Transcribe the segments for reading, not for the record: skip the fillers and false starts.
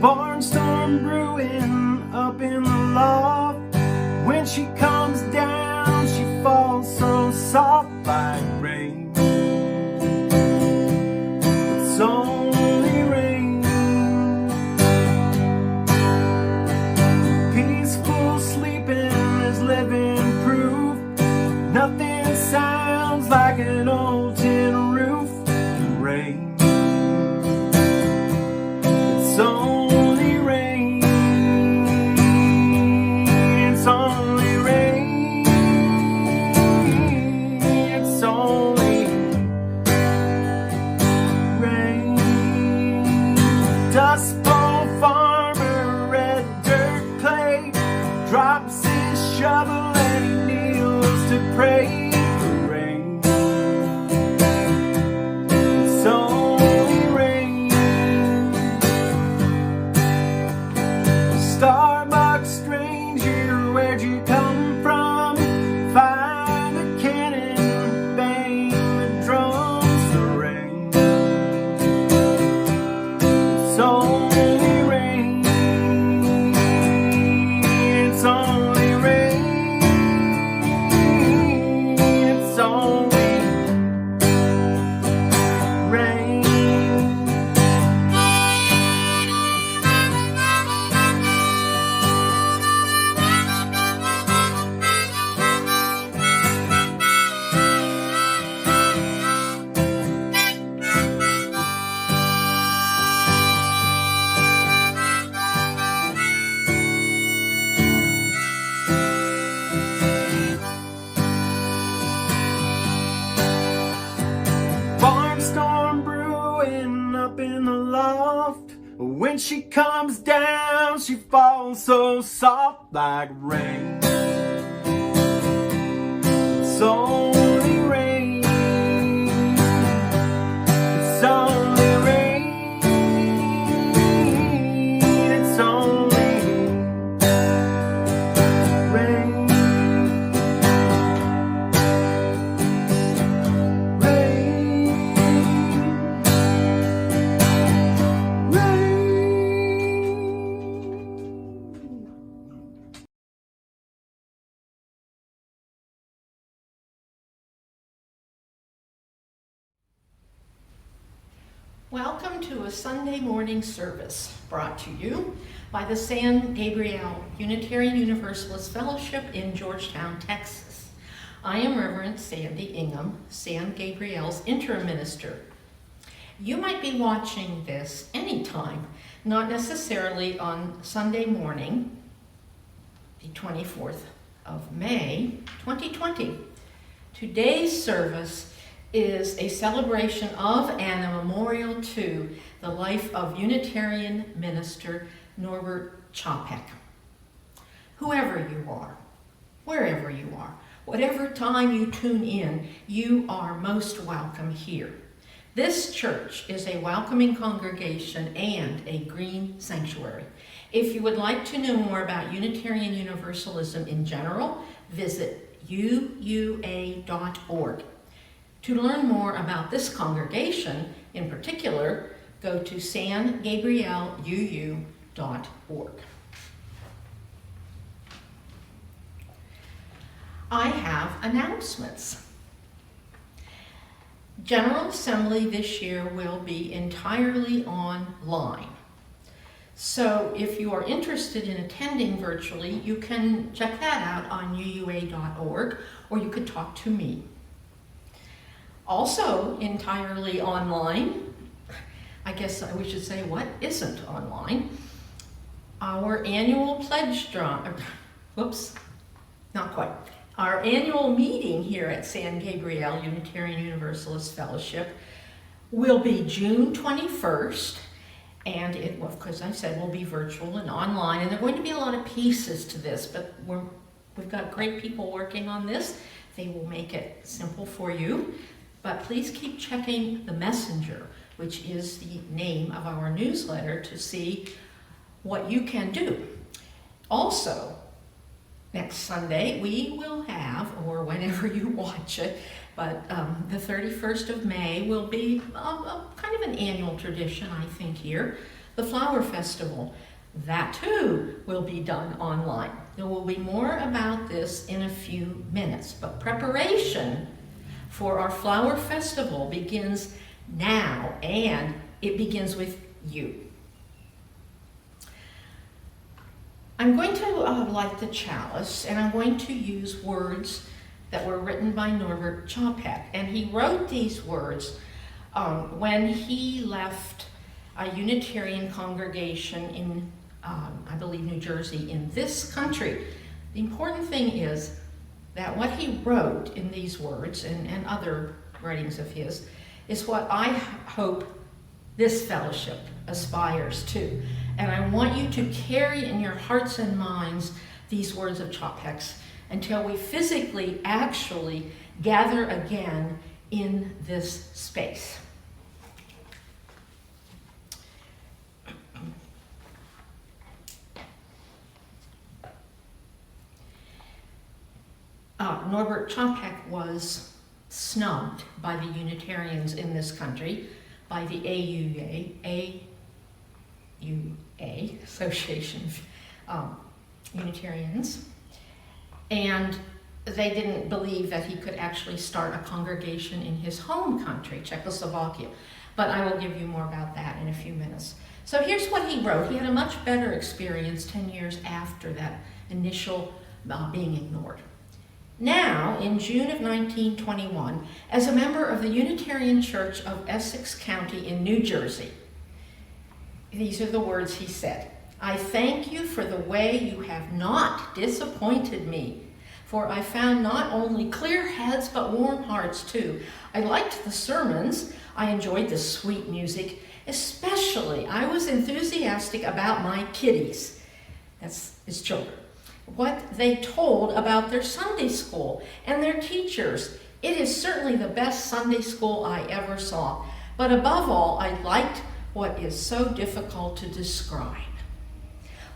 Barnstorm brewing up in the loft. When she comes down, she falls so soft like rain. It's only rain. Peaceful sleeping is living proof. Nothing sounds like an old tin roof. Rain. It's only rain. It's only rain. It's only rain. Dust Bowl farmer, red dirt clay, drops his shovel and he kneels to pray for rain. It's only rain. Starbucks stranger, where'd you come from? Fire the cannon, bang the drums, the rain. It's only rain. It's only rain. It's only rain. Barnstorm brewing up in the loft. When she comes down, she falls so soft like rain. It's only rain. It's only rain. It's only rain. Welcome to a Sunday morning service brought to you by the San Gabriel Unitarian Universalist Fellowship in Georgetown, Texas. I am Reverend Sandy Ingham, San Gabriel's interim minister. You might be watching this anytime, not necessarily on Sunday morning, the 24th of May, 2020. Today's service is a celebration of and a memorial to the life of Unitarian minister Norbert Capek. Whoever you are, wherever you are, whatever time you tune in, you are most welcome here. This church is a welcoming congregation and a green sanctuary. If you would like to know more about Unitarian Universalism in general, visit uua.org. To learn more about this congregation in particular, go to sangabrieluu.org. I have announcements. General Assembly this year will be entirely online. So if you are interested in attending virtually, you can check that out on uua.org, or you could talk to me. Also entirely online, I guess we should say what isn't online, our annual pledge draw, whoops, not quite. Our annual meeting here at San Gabriel Unitarian Universalist Fellowship will be June 21st, and it, of course, I said, will be virtual and online, and there are going to be a lot of pieces to this, but we've got great people working on this. They will make it simple for you. But please keep checking the Messenger, which is the name of our newsletter, to see what you can do. Also, Next Sunday, we will have, or whenever you watch it, but the 31st of May will be a kind of an annual tradition, I think, here, the Flower Festival. That too will be done online. There will be more about this in a few minutes, but preparation for our Flower Festival begins now, and it begins with you. I'm going to light the chalice, and I'm going to use words that were written by Norbert Capek. And he wrote these words when he left a Unitarian congregation in, I believe, New Jersey, in this country. The important thing is that what he wrote in these words, and other writings of his, is what I hope this fellowship aspires to. And I want you to carry in your hearts and minds these words of Capek's until we physically actually gather again in this space. Norbert Capek was snubbed by the Unitarians in this country, by the AUA, Association of Unitarians, and they didn't believe that he could actually start a congregation in his home country, Czechoslovakia. But I will give you more about that in a few minutes. So here's what he wrote. He had a much better experience 10 years after that initial being ignored. Now, in June of 1921, as a member of the Unitarian Church of Essex County in New Jersey, these are the words he said. I thank you for the way you have not disappointed me, for I found not only clear heads but warm hearts too. I liked the sermons. I enjoyed the sweet music. Especially, I was enthusiastic about my kiddies. That's his children. What they told about their Sunday school and their teachers. It is certainly the best Sunday school I ever saw. But above all, I liked what is so difficult to describe.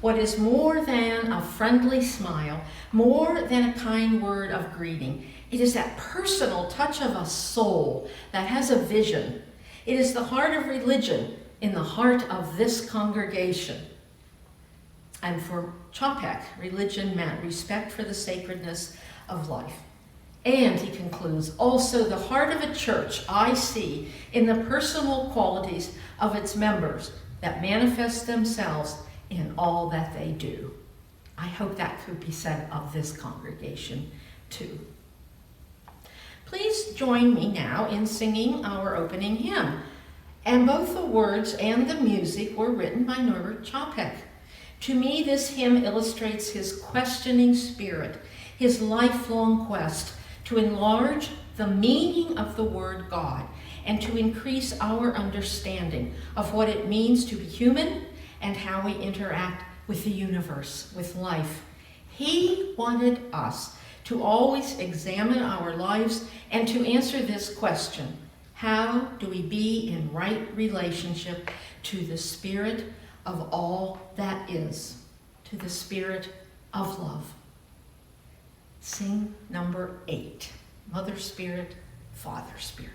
What is more than a friendly smile, more than a kind word of greeting. It is that personal touch of a soul that has a vision. It is the heart of religion in the heart of this congregation. And for Capek, religion meant respect for the sacredness of life. And he concludes, also the heart of a church I see in the personal qualities of its members that manifest themselves in all that they do. I hope that could be said of this congregation too. Please join me now in singing our opening hymn. And both the words and the music were written by Norbert Capek. To me, this hymn illustrates his questioning spirit, his lifelong quest to enlarge the meaning of the word God and to increase our understanding of what it means to be human and how we interact with the universe, with life. He wanted us to always examine our lives and to answer this question: how do we be in right relationship to the Spirit of all that is, to the Spirit of love? Sing number 8, Mother Spirit, Father Spirit.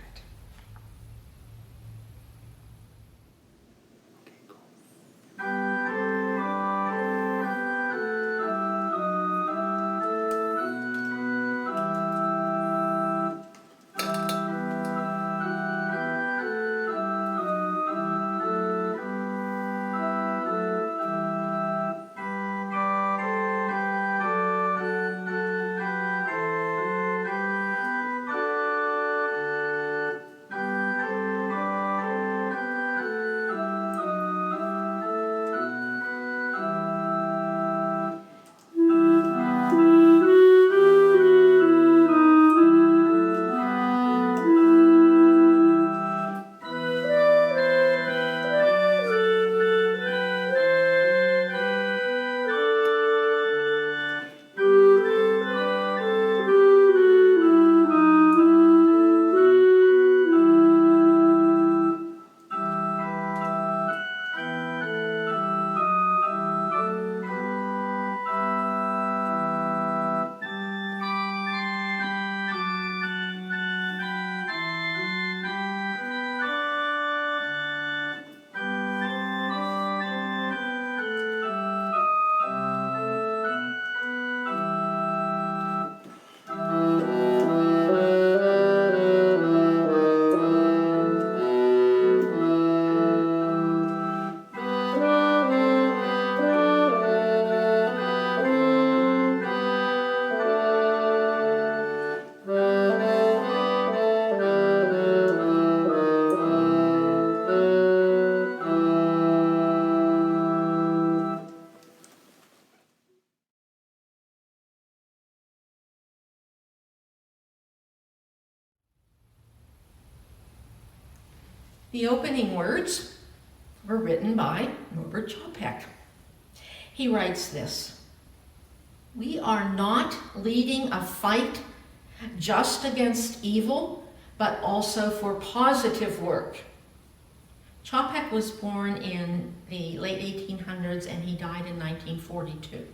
The opening words were written by Norbert Capek. He writes this: "We are not leading a fight just against evil, but also for positive work." Capek was born in the late 1800s and he died in 1942.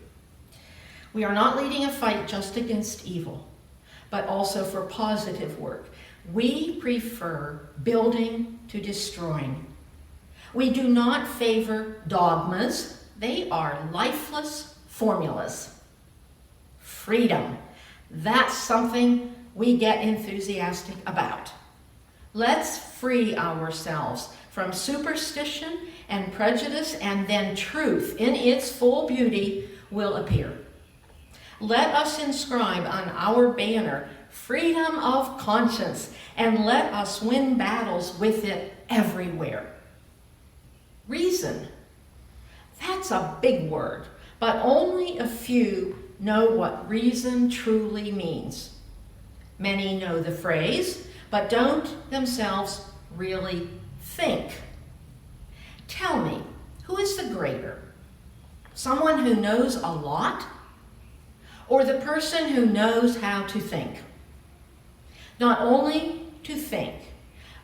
We are not leading a fight just against evil, but also for positive work. We prefer building to destroying. We do not favor dogmas. They are lifeless formulas. Freedom. That's something we get enthusiastic about. Let's free ourselves from superstition and prejudice, and then truth in its full beauty will appear. Let us inscribe on our banner freedom of conscience, and let us win battles with it everywhere. Reason. That's a big word, but only a few know what reason truly means. Many know the phrase, but don't themselves really think. Tell me, who is the greater? Someone who knows a lot, or the person who knows how to think? Not only to think,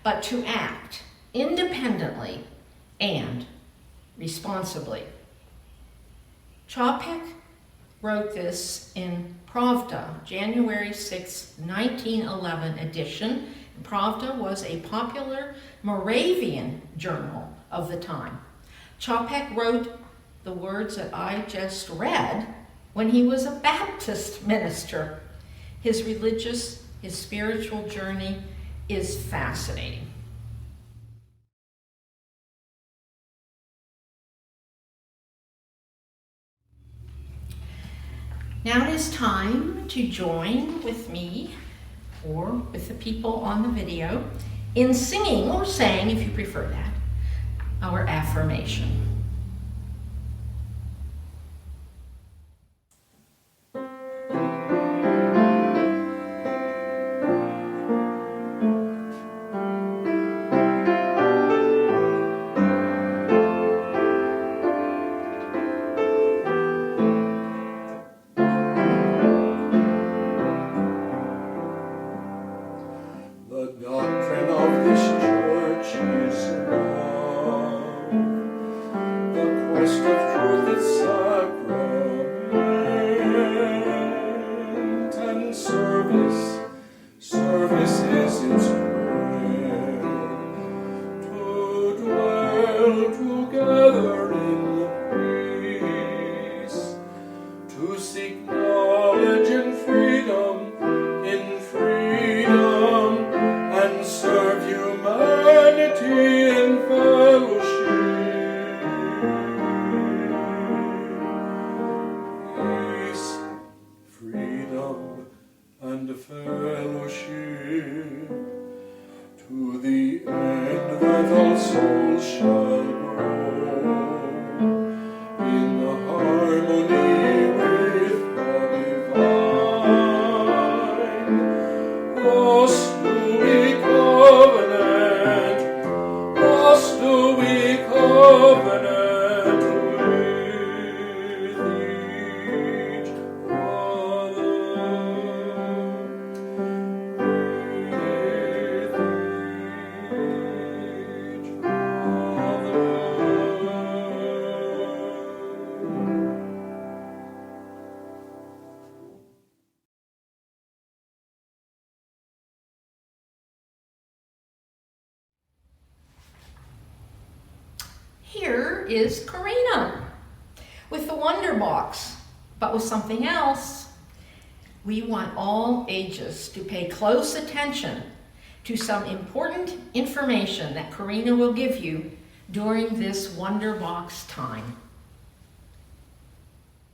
but to act independently and responsibly. Capek wrote this in Pravda, January 6, 1911 edition. Pravda was a popular Moravian journal of the time. Capek wrote the words that I just read when he was a Baptist minister. His spiritual journey is fascinating. Now it is time to join with me, or with the people on the video, in singing, or saying if you prefer that, our affirmation. Here is Corinna with the Wonder Box, but with something else. We want all ages to pay close attention to some important information that Corinna will give you during this Wonder Box time.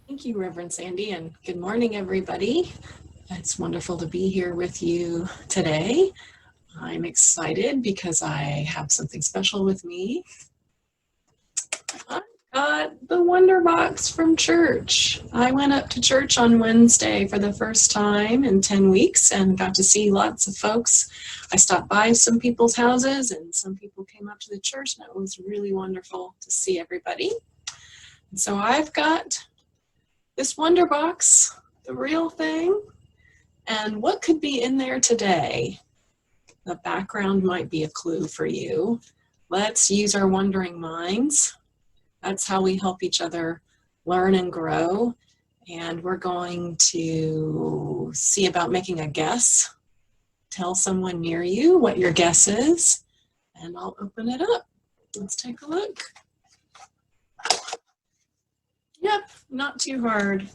Thank you, Reverend Sandy, and good morning, everybody. It's wonderful to be here with you today. I'm excited because I have something special with me. Got the Wonder Box from church. I went up to church on Wednesday for the first time in 10 weeks and got to see lots of folks. I stopped by some people's houses and some people came up to the church, and it was really wonderful to see everybody. And so I've got this Wonder Box, the real thing, and what could be in there today? The background might be a clue for you. Let's use our wondering minds. That's how we help each other learn and grow. And we're going to see about making a guess. Tell someone near you what your guess is, and I'll open it up. Let's take a look. Yep, not too hard.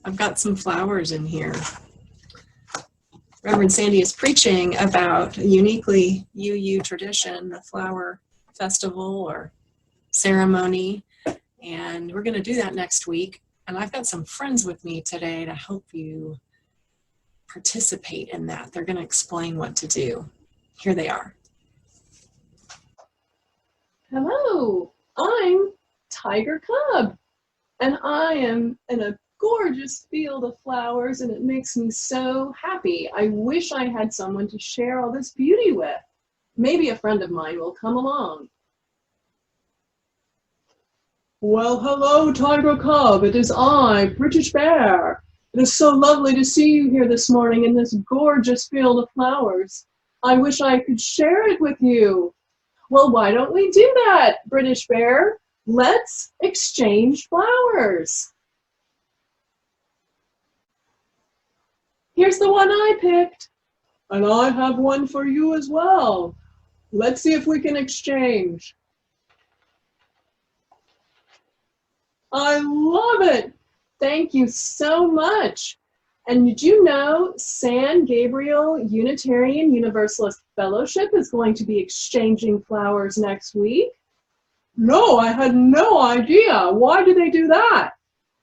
I've got some flowers in here. Reverend Sandy is preaching about a uniquely UU tradition, the flower festival or ceremony, and we're going to do that next week. And I've got some friends with me today to help you participate in that. They're going to explain what to do. Here they are. Hello, I'm Tiger Cub, and I am in a gorgeous field of flowers, and it makes me so happy. I wish I had someone to share all this beauty with. Maybe a friend of mine will come along. Well, hello, Tiger Cub. It is I, British Bear. It is so lovely to see you here this morning in this gorgeous field of flowers. I wish I could share it with you. Well, why don't we do that, British Bear? Let's exchange flowers. Here's the one I picked. And I have one for you as well. Let's see if we can exchange. I love it. Thank you so much. And did you know San Gabriel Unitarian Universalist Fellowship is going to be exchanging flowers next week? No, I had no idea. Why do they do that?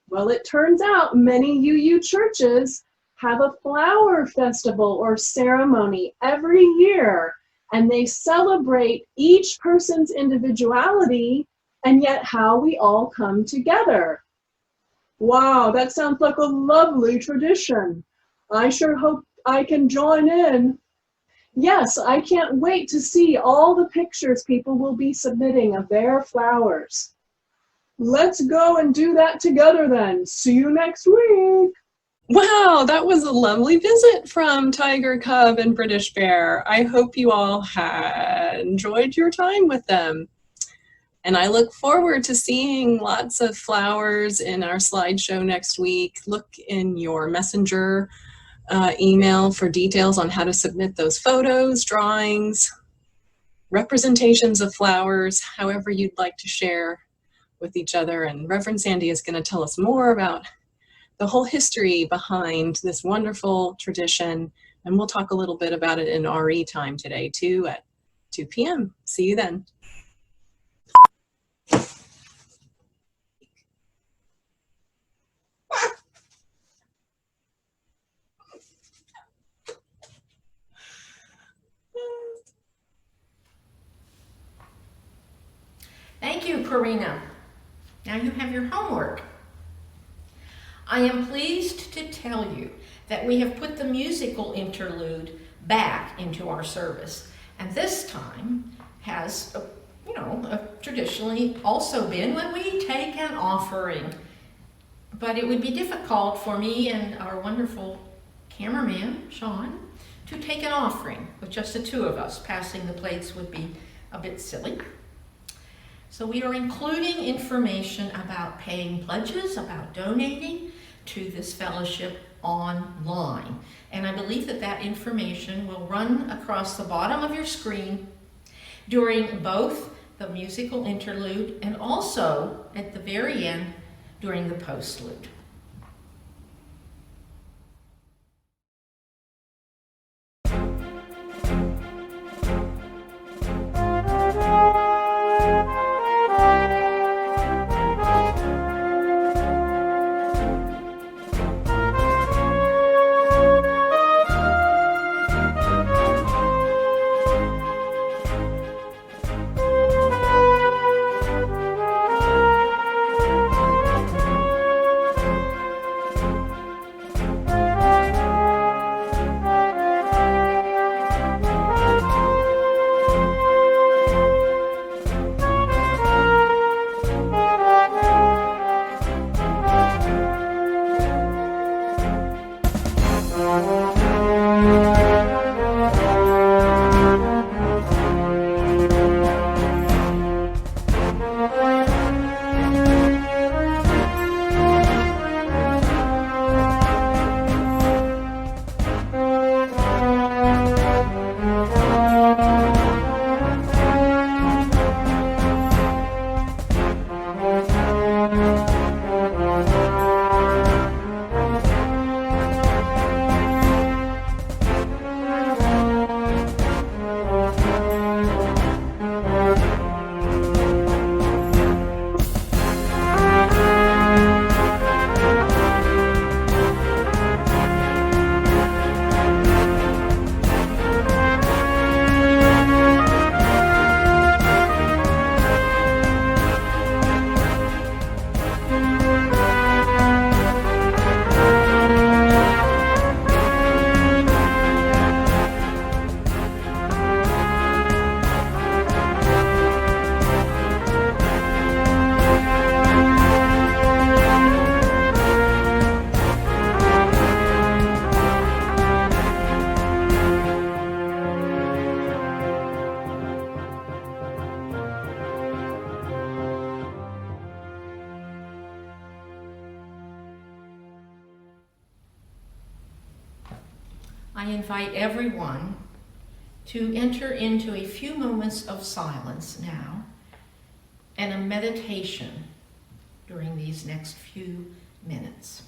Well, it turns out many UU churches have a flower festival or ceremony every year, and they celebrate each person's individuality and yet how we all come together. Wow, that sounds like a lovely tradition. I sure hope I can join in. Yes, I can't wait to see all the pictures people will be submitting of their flowers. Let's go and do that together then. See you next week. Wow, that was a lovely visit from Tiger Cub and British Bear. I hope you all had enjoyed your time with them. And I look forward to seeing lots of flowers in our slideshow next week. Look in your messenger email for details on how to submit those photos, drawings, representations of flowers, however you'd like to share with each other. And Reverend Sandy is going to tell us more about the whole history behind this wonderful tradition. And we'll talk a little bit about it in RE time today too at 2 p.m. See you then. Thank you, Corinna. Now you have your homework. I am pleased to tell you that we have put the musical interlude back into our service, and this time has, traditionally also been when we take an offering. But it would be difficult for me and our wonderful cameraman, Sean, to take an offering with just the two of us. Passing the plates would be a bit silly. So we are including information about paying pledges, about donating to this fellowship online. And I believe that that information will run across the bottom of your screen during both the musical interlude and also at the very end during the postlude. I invite everyone to enter into a few moments of silence now and a meditation during these next few minutes.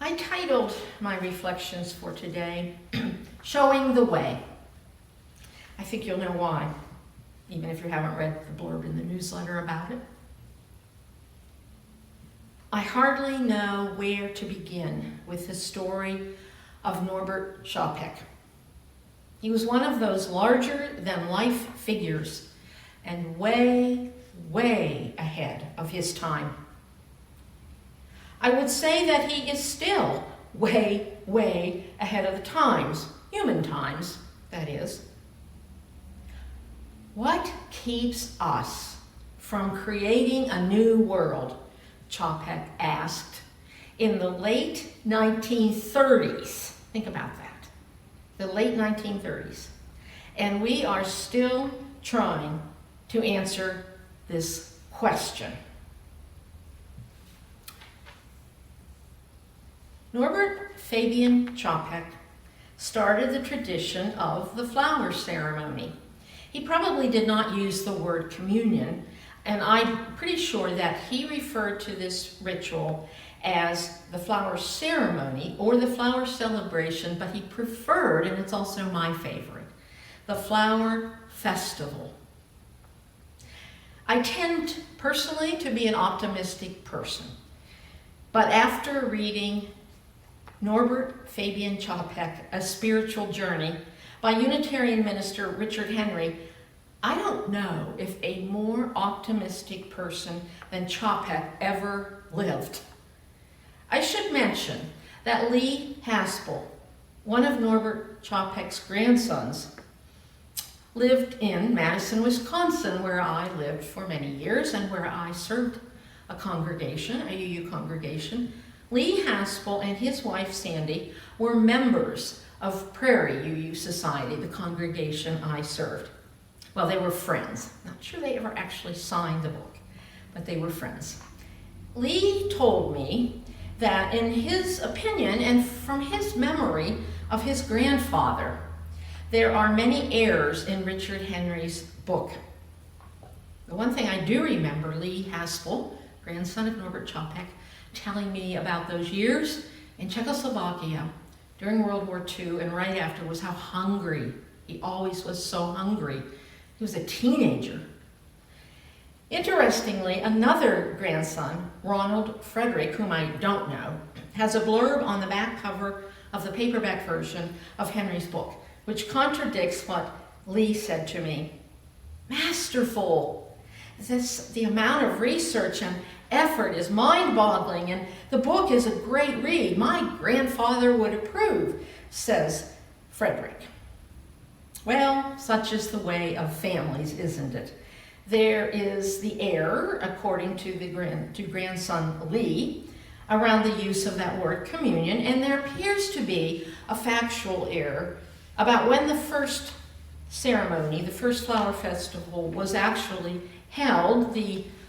I titled my reflections for today, Showing the Way. I think you'll know why, even if you haven't read the blurb in the newsletter about it. I hardly know where to begin with the story of Norbert Capek. He was one of those larger-than-life figures and way, way ahead of his time. I would say that he is still way, way ahead of the times, human times, that is. What keeps us from creating a new world, Capek asked, in the late 1930s? Think about that, the late 1930s. And we are still trying to answer this question. Norbert Fabian Capek started the tradition of the flower ceremony. He probably did not use the word communion, and I'm pretty sure that he referred to this ritual as the flower ceremony or the flower celebration, but he preferred, and it's also my favorite, the flower festival. I tend personally to be an optimistic person, but after reading Norbert Fabian Capek, A Spiritual Journey by Unitarian minister Richard Henry, I don't know if a more optimistic person than Capek ever lived. I should mention that Lee Haspel, one of Norbert Capek's grandsons, lived in Madison, Wisconsin, where I lived for many years and where I served a congregation, a UU congregation. Lee Haspel and his wife Sandy were members of Prairie UU Society, the congregation I served. Well, they were friends. Not sure they ever actually signed the book, but they were friends. Lee told me that in his opinion and from his memory of his grandfather, there are many errors in Richard Henry's book. The one thing I do remember, Lee Haspel, grandson of Norbert Capek, telling me about those years in Czechoslovakia during World War II and right after was how hungry. He always was so hungry. He was a teenager. Interestingly, another grandson, Ronald Frederick, whom I don't know, has a blurb on the back cover of the paperback version of Henry's book, which contradicts what Lee said to me. Masterful. The amount of research and effort is mind-boggling, and the book is a great read. My grandfather would approve, says Frederick. Well, such is the way of families, isn't it? There is the error, according to grandson Lee, around the use of that word communion, and there appears to be a factual error about when the first ceremony, the first flower festival, was actually held.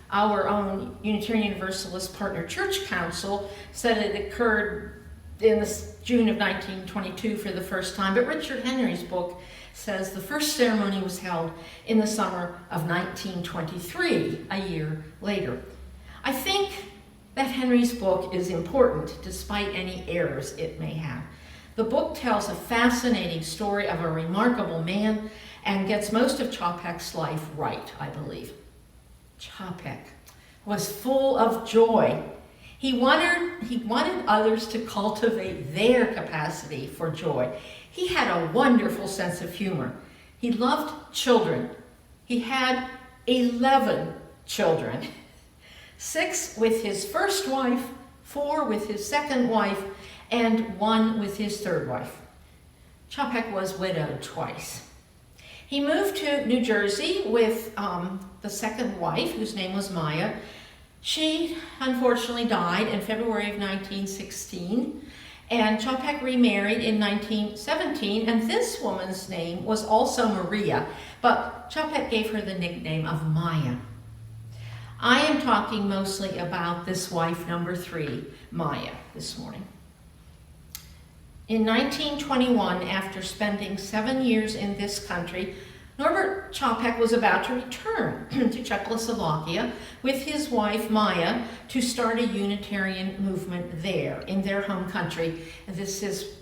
Our own Unitarian Universalist Partner Church Council said it occurred in June of 1922 for the first time, but Richard Henry's book says the first ceremony was held in the summer of 1923, a year later. I think that Henry's book is important, despite any errors it may have. The book tells a fascinating story of a remarkable man and gets most of Capek's life right, I believe. Capek was full of joy. He wanted others to cultivate their capacity for joy. He had a wonderful sense of humor. He loved children. He had 11 children, 6 with his first wife, 4 with his second wife, and 1 with his third wife. Capek was widowed twice. He moved to New Jersey with the second wife, whose name was Maya. She unfortunately died in February of 1916, and Capek remarried in 1917, and this woman's name was also Maria, but Capek gave her the nickname of Maya. I am talking mostly about this wife number 3, Maya, this morning. In 1921, after spending 7 years in this country, Norbert Capek was about to return to Czechoslovakia with his wife Maya to start a Unitarian movement there in their home country. This is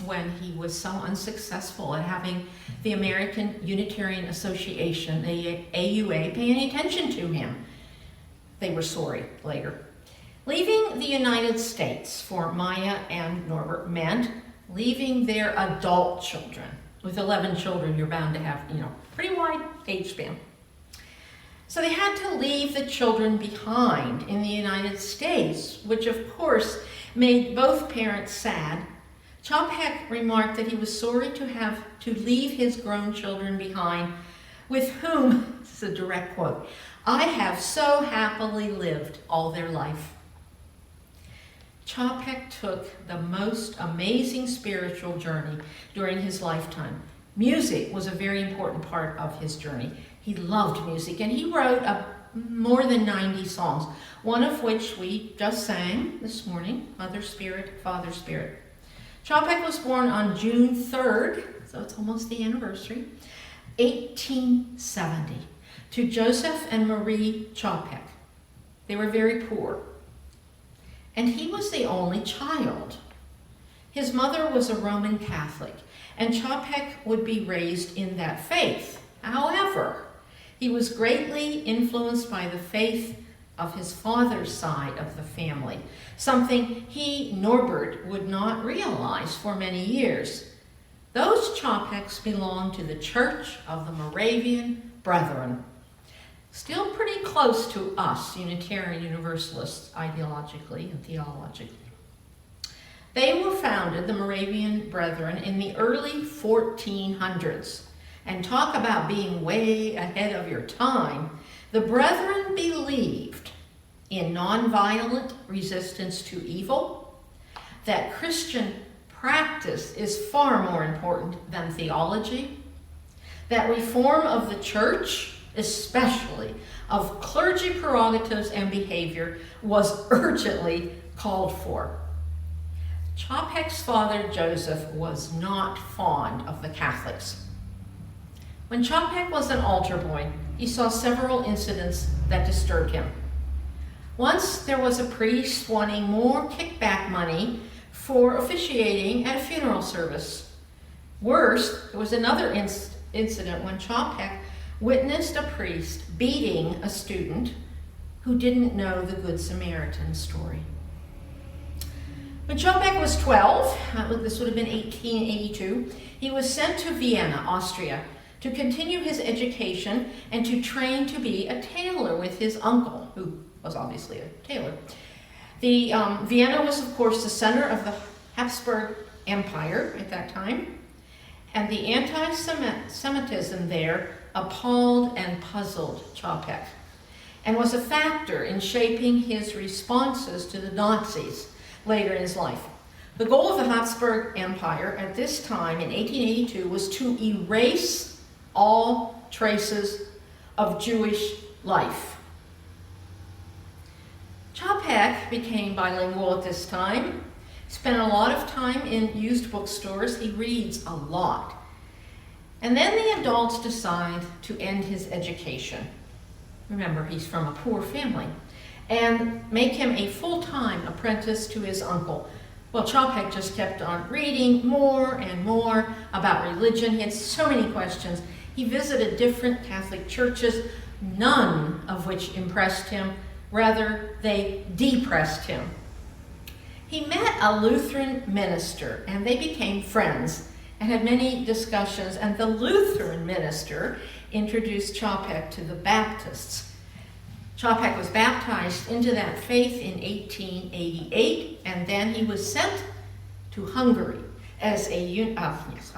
when he was so unsuccessful at having the American Unitarian Association, the AUA, pay any attention to him. They were sorry later. Leaving the United States for Maya and Norbert meant leaving their adult children. With 11 children, you're bound to have, pretty wide age span. So they had to leave the children behind in the United States, which of course made both parents sad. Capek remarked that he was sorry to have to leave his grown children behind, with whom, this is a direct quote, I have so happily lived all their life. Capek took the most amazing spiritual journey during his lifetime. Music was a very important part of his journey. He loved music, and he wrote more than 90 songs, one of which we just sang this morning, Mother Spirit, Father Spirit. Capek was born on June 3rd, so it's almost the anniversary, 1870, to Joseph and Marie Capek. They were very poor, and he was the only child. His mother was a Roman Catholic, and Capek would be raised in that faith. However, he was greatly influenced by the faith of his father's side of the family, something he, Norbert, would not realize for many years. Those Capeks belonged to the Church of the Moravian Brethren, still pretty close to us, Unitarian Universalists, ideologically and theologically. They were founded, the Moravian Brethren, in the early 1400s. And talk about being way ahead of your time. The Brethren believed in nonviolent resistance to evil, that Christian practice is far more important than theology, that reform of the church, especially of clergy prerogatives and behavior, was urgently called for. Capek's father, Joseph, was not fond of the Catholics. When Capek was an altar boy, he saw several incidents that disturbed him. Once there was a priest wanting more kickback money for officiating at a funeral service. Worse, there was another incident when Capek witnessed a priest beating a student who didn't know the Good Samaritan story. When Capek was 12, this would have been 1882, he was sent to Vienna, Austria, to continue his education and to train to be a tailor with his uncle, who was obviously a tailor. Vienna was, of course, the center of the Habsburg Empire at that time, and the anti-Semitism there appalled and puzzled Capek, and was a factor in shaping his responses to the Nazis later in his life. The goal of the Habsburg Empire at this time in 1882 was to erase all traces of Jewish life. Capek became bilingual at this time, spent a lot of time in used bookstores. He reads a lot. And then the adults decide to end his education. Remember, he's from a poor family. And make him a full-time apprentice to his uncle. Well, Capek just kept on reading more and more about religion. He had so many questions. He visited different Catholic churches, none of which impressed him. Rather, they depressed him. He met a Lutheran minister, and they became friends and had many discussions, and the Lutheran minister introduced Capek to the Baptists. Capek was baptized into that faith in 1888, and then he was sent to Hungary as a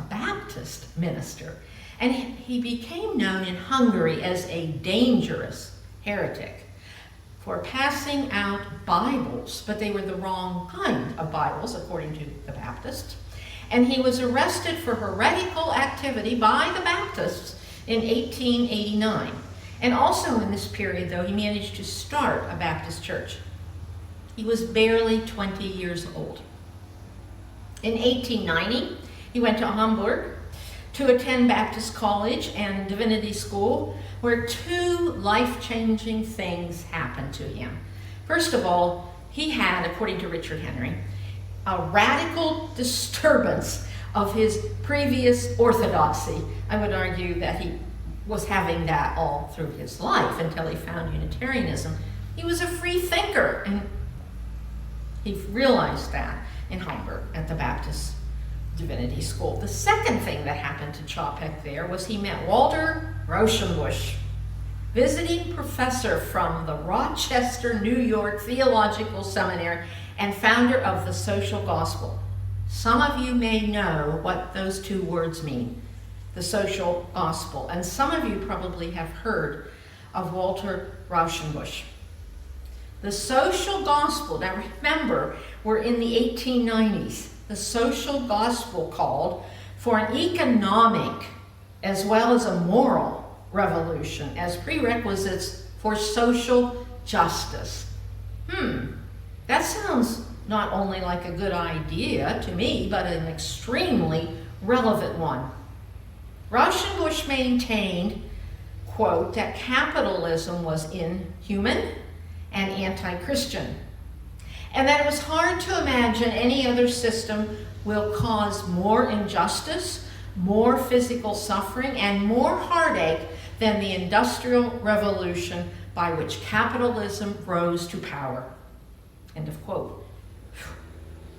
Baptist minister. And he became known in Hungary as a dangerous heretic for passing out Bibles, but they were the wrong kind of Bibles, according to the Baptists. And he was arrested for heretical activity by the Baptists in 1889. And also in this period, though, he managed to start a Baptist church. He was barely 20 years old. In 1890, he went to Hamburg to attend Baptist College and Divinity School, where two life-changing things happened to him. First of all, he had, according to Richard Henry, a radical disturbance of his previous orthodoxy. I would argue that he was having that all through his life until he found Unitarianism. He was a free thinker, and he realized that in Hamburg at the Baptist Divinity School. The second thing that happened to Capek there was he met Walter Rauschenbusch, visiting professor from the Rochester, New York Theological Seminary and founder of the Social Gospel. Some of you may know what those two words mean, the Social Gospel, and some of you probably have heard of Walter Rauschenbusch. The Social Gospel, now remember, we're in the 1890s. The Social Gospel called for an economic as well as a moral revolution as prerequisites for social justice. That sounds not only like a good idea to me, but an extremely relevant one. Rauschenbusch maintained, quote, that capitalism was inhuman and anti-Christian, and that it was hard to imagine any other system will cause more injustice, more physical suffering, and more heartache than the Industrial Revolution by which capitalism rose to power. End of quote.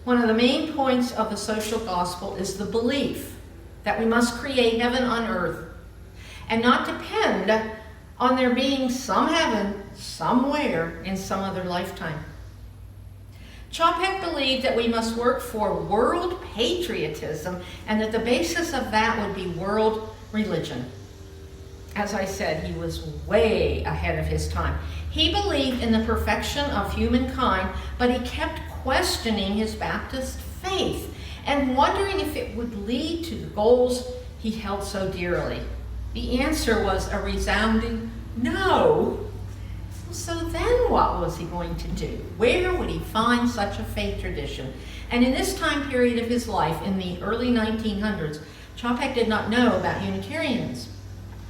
One of the main points of the Social Gospel is the belief that we must create heaven on earth and not depend on there being some heaven somewhere in some other lifetime. Capek believed that we must work for world patriotism and that the basis of that would be world religion. As I said, he was way ahead of his time. He believed in the perfection of humankind, but he kept questioning his Baptist faith and wondering if it would lead to the goals he held so dearly. The answer was a resounding no. So then what was he going to do? Where would he find such a faith tradition? And in this time period of his life, in the early 1900s, Capek did not know about Unitarians.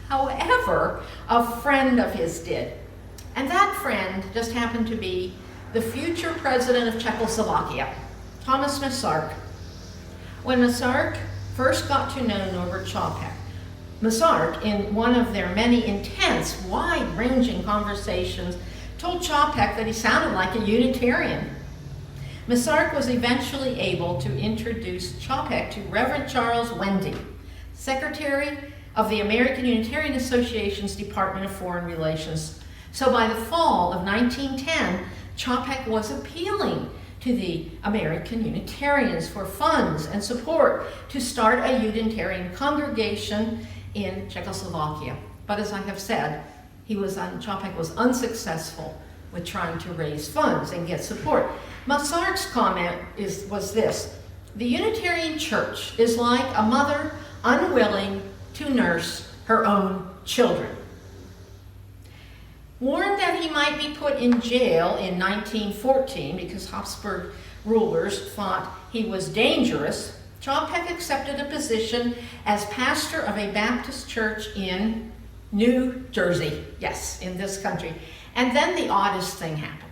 However, a friend of his did. And that friend just happened to be the future president of Czechoslovakia, Thomas Masaryk. When Masaryk first got to know Norbert Capek, Masaryk, in one of their many intense, wide-ranging conversations, told Capek that he sounded like a Unitarian. Masaryk was eventually able to introduce Capek to Reverend Charles Wendy, Secretary of the American Unitarian Association's Department of Foreign Relations. So by the fall of 1910, Capek was appealing to the American Unitarians for funds and support to start a Unitarian congregation in Czechoslovakia. But as I have said, Capek was unsuccessful with trying to raise funds and get support. Masaryk's comment was this: the Unitarian Church is like a mother unwilling to nurse her own children. Warned that he might be put in jail in 1914 because Habsburg rulers thought he was dangerous, Capek accepted a position as pastor of a Baptist church in New Jersey, yes, in this country. And then the oddest thing happened.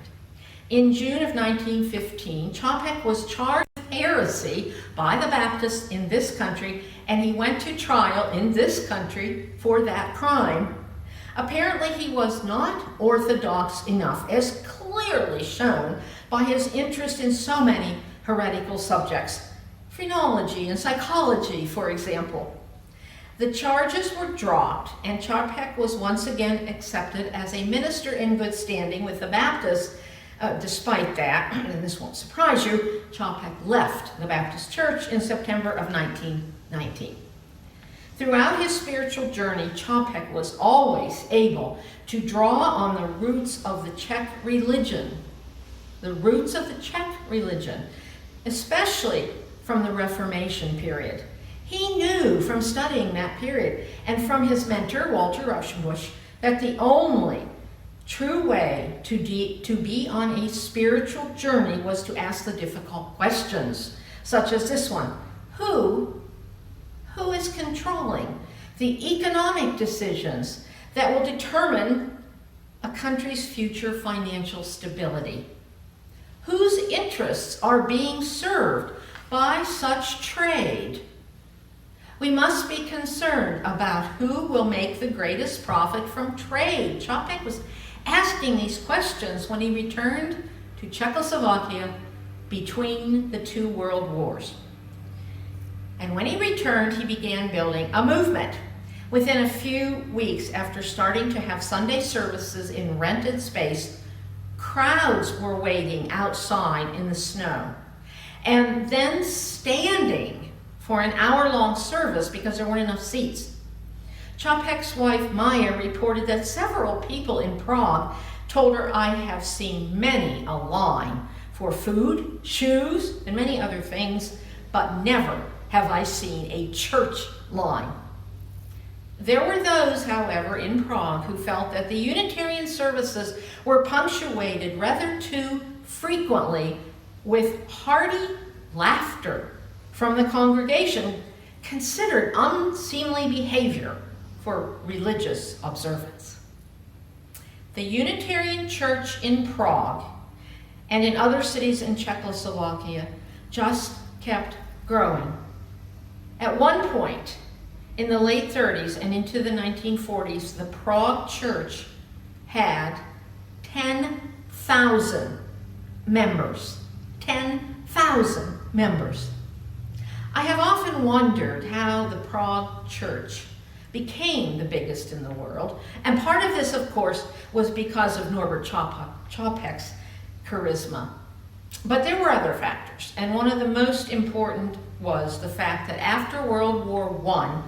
In June of 1915, Capek was charged with heresy by the Baptists in this country, and he went to trial in this country for that crime. Apparently, he was not orthodox enough, as clearly shown by his interest in so many heretical subjects. Phrenology and psychology, for example. The charges were dropped, and Capek was once again accepted as a minister in good standing with the Baptists. Despite that, and this won't surprise you, Capek left the Baptist Church in September of 1919. Throughout his spiritual journey, Capek was always able to draw on the roots of the Czech religion. The roots of the Czech religion, especially from the Reformation period. He knew from studying that period and from his mentor, Walter Rauschenbusch, that the only true way to be on a spiritual journey was to ask the difficult questions, such as this one. Who is controlling the economic decisions that will determine a country's future financial stability? Whose interests are being served by such trade? We must be concerned about who will make the greatest profit from trade. Capek was asking these questions when he returned to Czechoslovakia between the two world wars. And when he returned, he began building a movement. Within a few weeks after starting to have Sunday services in rented space, crowds were waiting outside in the snow and then standing for an hour-long service because there weren't enough seats. Capek's wife, Maya, reported that several people in Prague told her, "I have seen many a line for food, shoes, and many other things, but never have I seen a church line." There were those, however, in Prague who felt that the Unitarian services were punctuated rather too frequently with hearty laughter from the congregation, considered unseemly behavior for religious observance. The Unitarian Church in Prague and in other cities in Czechoslovakia just kept growing. At one point, in the late 30s and into the 1940s, the Prague Church had 10,000 members. 10,000 members. I have often wondered how the Prague Church became the biggest in the world, and part of this, of course, was because of Norbert Capek's charisma. But there were other factors, and one of the most important was the fact that after World War I,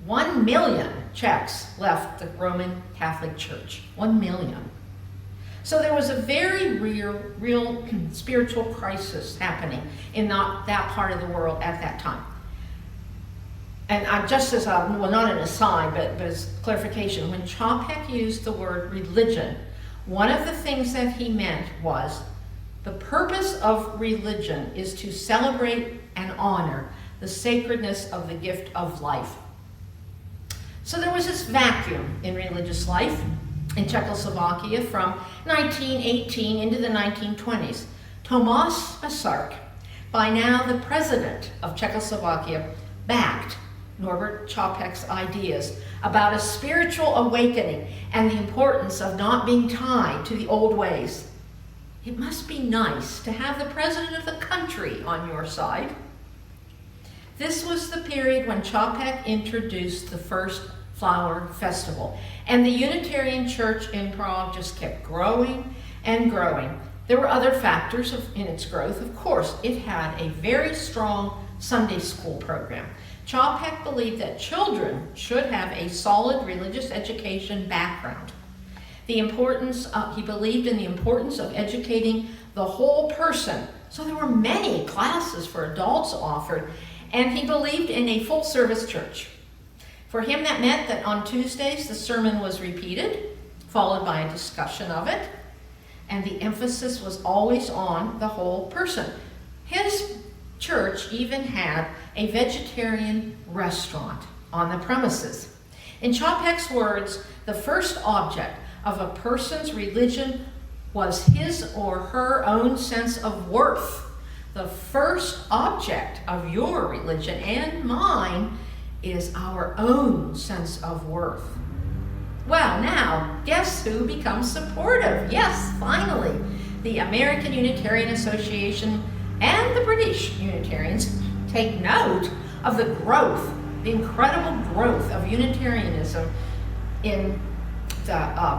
1 million Czechs left the Roman Catholic Church. 1 million. So there was a very real spiritual crisis happening in that part of the world at that time. And just as well, not an aside, but as clarification, when Capek used the word religion, one of the things that he meant was the purpose of religion is to celebrate and honor the sacredness of the gift of life. So there was this vacuum in religious life in Czechoslovakia from 1918 into the 1920s. Tomáš Masaryk, by now the president of Czechoslovakia, backed Norbert Capek's ideas about a spiritual awakening and the importance of not being tied to the old ways. It must be nice to have the president of the country on your side. This was the period when Capek introduced the first flower festival, and the Unitarian Church in Prague just kept growing and growing. There were other factors in its growth. Of course, it had a very strong Sunday school program. Capek believed that children should have a solid religious education background. He believed in the importance of educating the whole person. So there were many classes for adults offered, and he believed in a full-service church. For him, that meant that on Tuesdays, the sermon was repeated, followed by a discussion of it, and the emphasis was always on the whole person. His church even had a vegetarian restaurant on the premises. In Capek's words, the first object of a person's religion was his or her own sense of worth. The first object of your religion and mine is our own sense of worth. Well, now, guess who becomes supportive? Yes, finally, the American Unitarian Association and the British Unitarians take note of the growth, the incredible growth of Unitarianism in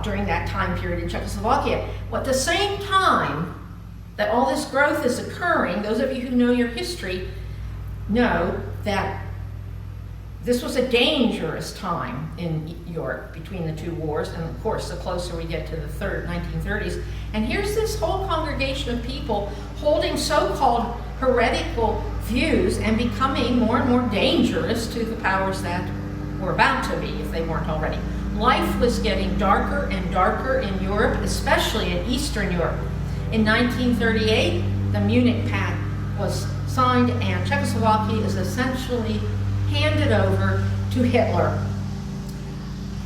during that time period in Czechoslovakia. Well, at the same time that all this growth is occurring, those of you who know your history know that this was a dangerous time in Europe between the two wars, and of course, the closer we get to the 1930s. And here's this whole congregation of people holding so-called heretical views and becoming more and more dangerous to the powers that were about to be, if they weren't already. Life was getting darker and darker in Europe, especially in Eastern Europe. In 1938, the Munich Pact was signed, and Czechoslovakia is essentially handed over to Hitler.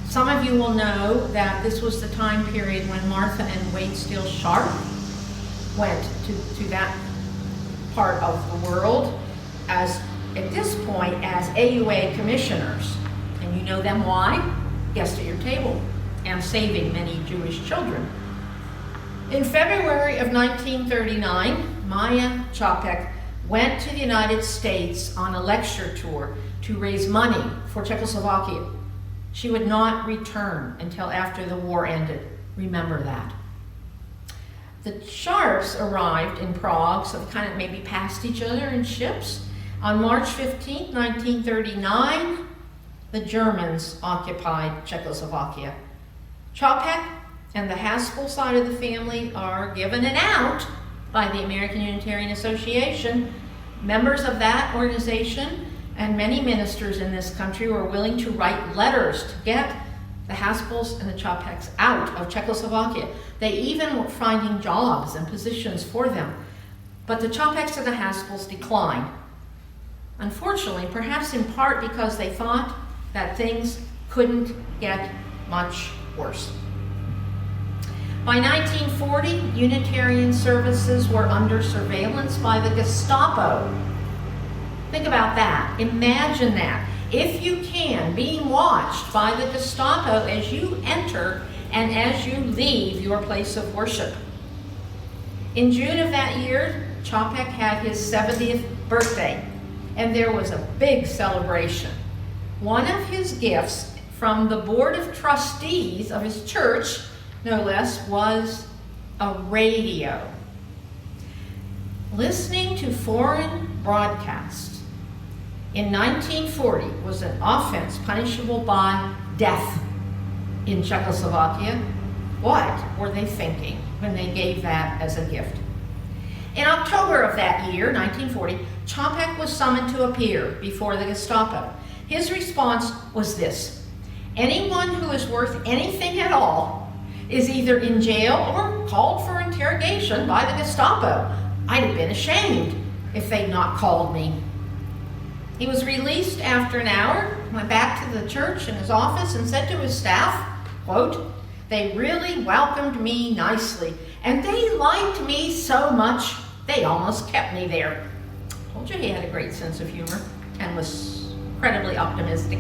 Some of you will know that this was the time period when Martha and Wade Steele Sharp went to that part of the world as, at this point, as AUA commissioners. And you know them why? Guest at your table, and saving many Jewish children. In February of 1939, Maya Capek went to the United States on a lecture tour to raise money for Czechoslovakia. She would not return until after the war ended. Remember that. The Sharps arrived in Prague, so they kind of maybe passed each other in ships. On March 15, 1939, the Germans occupied Czechoslovakia. Capek and the Haspel side of the family are given an out by the American Unitarian Association. Members of that organization and many ministers in this country were willing to write letters to get the Haspels and the Capeks out of Czechoslovakia. They even were finding jobs and positions for them. But the Capeks and the Haspels declined. Unfortunately, perhaps in part because they thought that things couldn't get much worse. By 1940, Unitarian services were under surveillance by the Gestapo. Think about that. Imagine that. If you can, being watched by the Gestapo as you enter and as you leave your place of worship. In June of that year, Capek had his 70th birthday, and there was a big celebration. One of his gifts from the board of trustees of his church, no less, was a radio. Listening to foreign broadcasts in 1940 was an offense punishable by death in Czechoslovakia. What were they thinking when they gave that as a gift? In October of that year, 1940, Capek was summoned to appear before the Gestapo. His response was this: anyone who is worth anything at all is either in jail or called for interrogation by the Gestapo. I'd have been ashamed if they'd not called me. He was released after an hour, went back to the church in his office and said to his staff, quote, "They really welcomed me nicely, and they liked me so much, they almost kept me there." Told you he had a great sense of humor and was incredibly optimistic.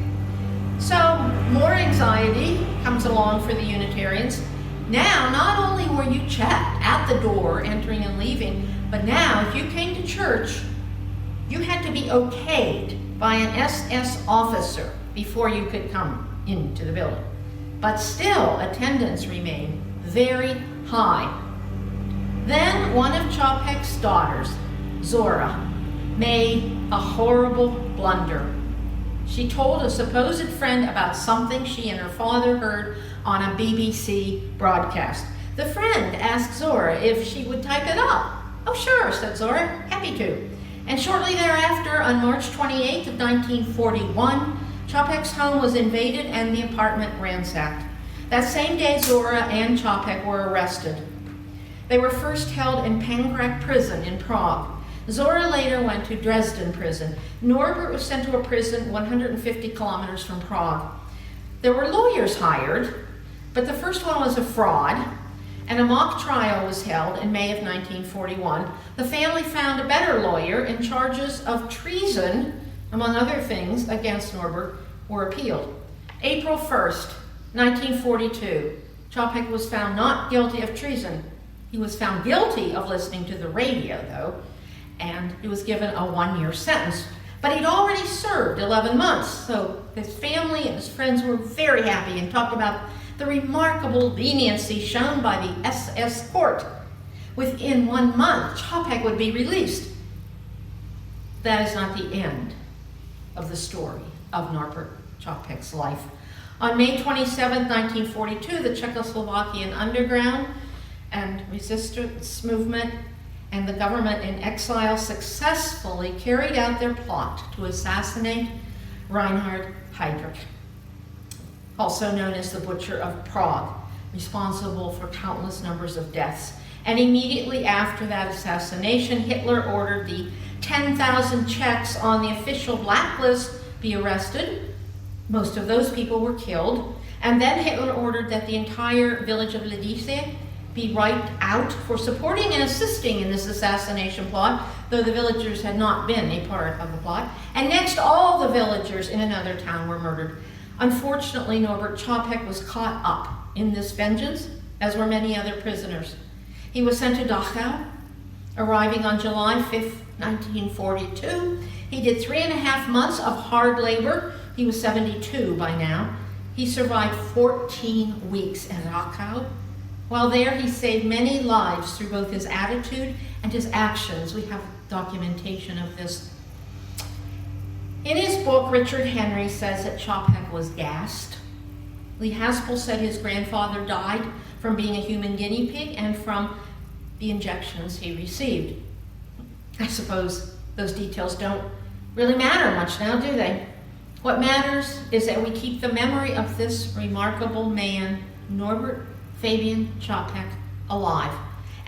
So more anxiety comes along for the Unitarians. Now, not only were you checked at the door, entering and leaving, but now if you came to church, you had to be okayed by an SS officer before you could come into the building. But still, attendance remained very high. Then one of Capek's daughters, Zora, made a horrible blunder. She told a supposed friend about something she and her father heard on a BBC broadcast. The friend asked Zora if she would type it up. "Oh, sure," said Zora, "happy to." And shortly thereafter, on March 28th of 1941, Capek's home was invaded and the apartment ransacked. That same day, Zora and Capek were arrested. They were first held in Pankrak prison in Prague. Zora later went to Dresden prison. Norbert was sent to a prison 150 kilometers from Prague. There were lawyers hired, but the first one was a fraud, and a mock trial was held in May of 1941. The family found a better lawyer, and charges of treason, among other things, against Norbert were appealed. April 1st, 1942, Capek was found not guilty of treason. He was found guilty of listening to the radio, though, and he was given a 1-year sentence. But he'd already served 11 months, so his family and his friends were very happy and talked about the remarkable leniency shown by the SS court. Within 1 month, Capek would be released. That is not the end of the story of Norbert Capek's life. On May 27, 1942, the Czechoslovakian underground and resistance movement and the government in exile successfully carried out their plot to assassinate Reinhard Heydrich, also known as the Butcher of Prague, responsible for countless numbers of deaths. And immediately after that assassination, Hitler ordered the 10,000 Czechs on the official blacklist be arrested. Most of those people were killed. And then Hitler ordered that the entire village of Lidice be wiped out for supporting and assisting in this assassination plot, though the villagers had not been a part of the plot. And next, all the villagers in another town were murdered. Unfortunately, Norbert Capek was caught up in this vengeance, as were many other prisoners. He was sent to Dachau, arriving on July 5th, 1942. He did 3.5 months of hard labor. He was 72 by now. He survived 14 weeks in Dachau. While there, he saved many lives through both his attitude and his actions. We have documentation of this. In his book, Richard Henry says that Capek was gassed. Lee Haspel said his grandfather died from being a human guinea pig and from the injections he received. I suppose those details don't really matter much now, do they? What matters is that we keep the memory of this remarkable man, Norbert Fabian Capek, alive,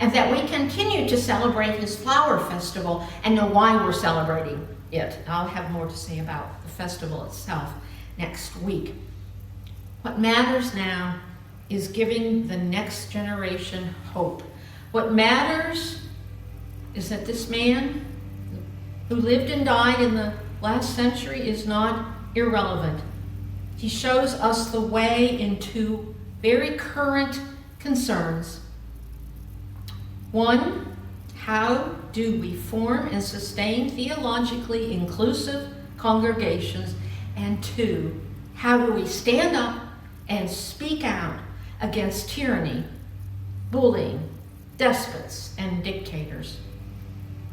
and that we continue to celebrate his flower festival and know why we're celebrating it. I'll have more to say about the festival itself next week. What matters now is giving the next generation hope. What matters is that this man who lived and died in the last century is not irrelevant. He shows us the way into very current concerns. One, how do we form and sustain theologically inclusive congregations? And two, how do we stand up and speak out against tyranny, bullying, despots, and dictators?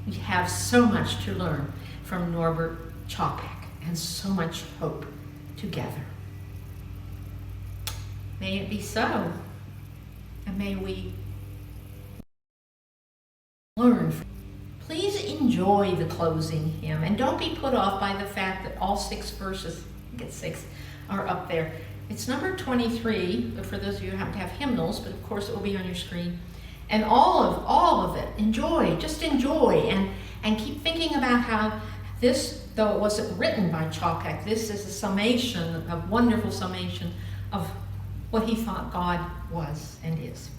We have so much to learn from Norbert Capek and so much hope together. May it be so, and may we learn. Please enjoy the closing hymn, and don't be put off by the fact that all 6 verses, I think it's 6, are up there. It's number 23, but for those of you who happen to have hymnals, but of course it will be on your screen. And all of it, enjoy, just enjoy, and keep thinking about how this, though it wasn't written by Capek, this is a summation, a wonderful summation of what he thought God was and is.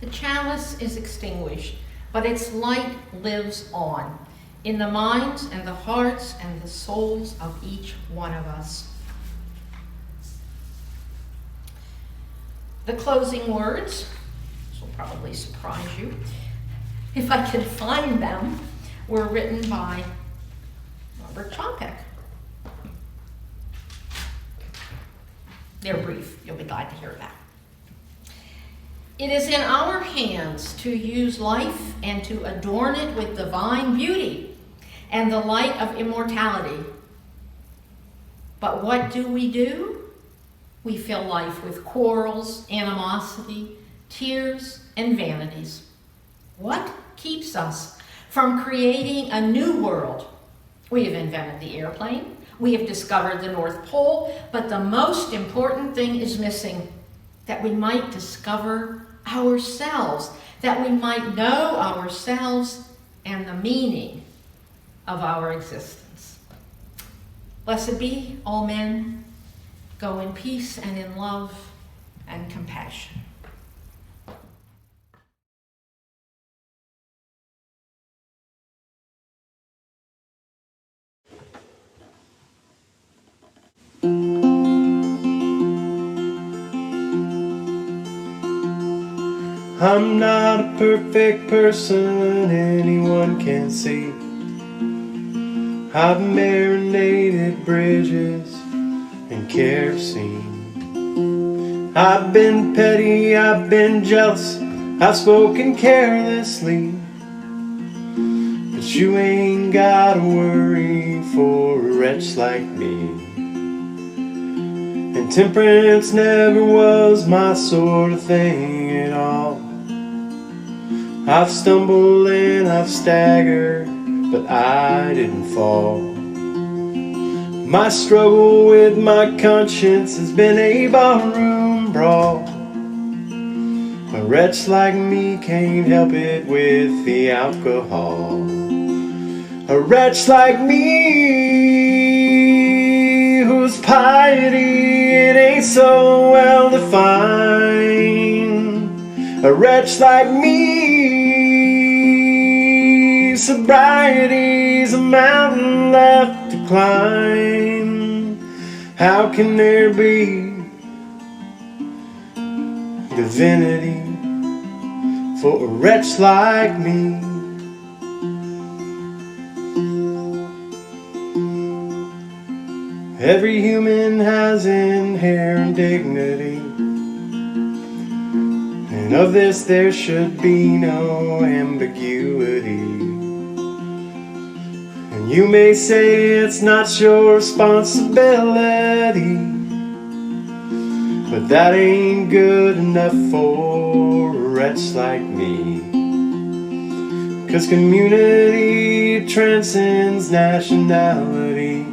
The chalice is extinguished, but its light lives on in the minds and the hearts and the souls of each one of us. The closing words, this will probably surprise you, if I can find them, were written by Norbert Capek. They're brief. You'll be glad to hear that. It is in our hands to use life and to adorn it with divine beauty and the light of immortality. But what do? We fill life with quarrels, animosity, tears, and vanities. What keeps us from creating a new world? We have invented the airplane. We have discovered the North Pole, but the most important thing is missing, that we might discover ourselves, that we might know ourselves and the meaning of our existence. Blessed be all men. Go in peace and in love and compassion. I'm not a perfect person anyone can see. I've marinated bridges in kerosene. I've been petty, I've been jealous, I've spoken carelessly. But you ain't gotta worry for a wretch like me. And temperance never was my sort of thing at all. I've stumbled and I've staggered, but I didn't fall. My struggle with my conscience has been a barroom brawl. A wretch like me can't help it with the alcohol. A wretch like me, whose piety it ain't so well defined. A wretch like me, sobriety's a mountain left to climb. How can there be divinity for a wretch like me? Every human has inherent dignity, and of this there should be no ambiguity. And you may say it's not your responsibility, but that ain't good enough for a wretch like me. 'Cause community transcends nationality,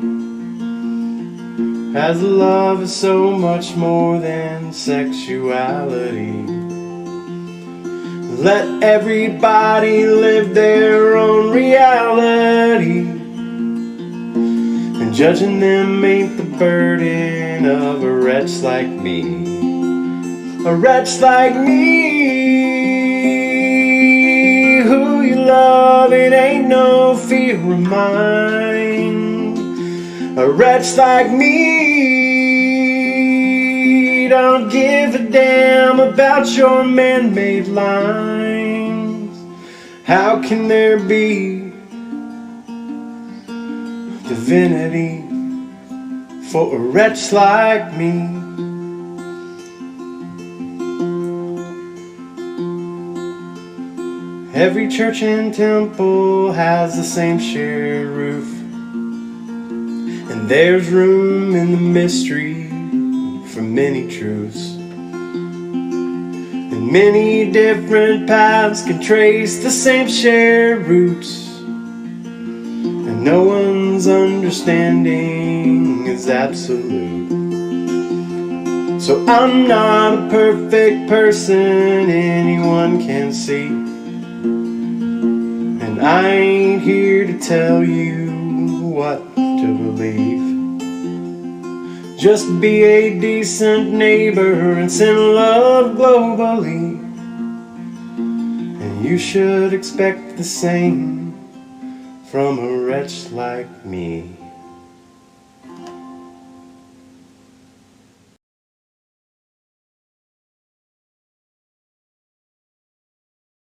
as love is so much more than sexuality. Let everybody live their own reality, and judging them ain't the burden of a wretch like me. A wretch like me, who you love, it ain't no fear of mine. A wretch like me, don't give a damn about your man-made lines. How can there be divinity for a wretch like me? Every church and temple has the same shared roof, and there's room in the mystery for many truths. And many different paths can trace the same shared roots, and no one's understanding is absolute. So I'm not a perfect person anyone can see, and I ain't here to tell you what to believe. Just be a decent neighbor and send love globally, you should expect the same from a wretch like me.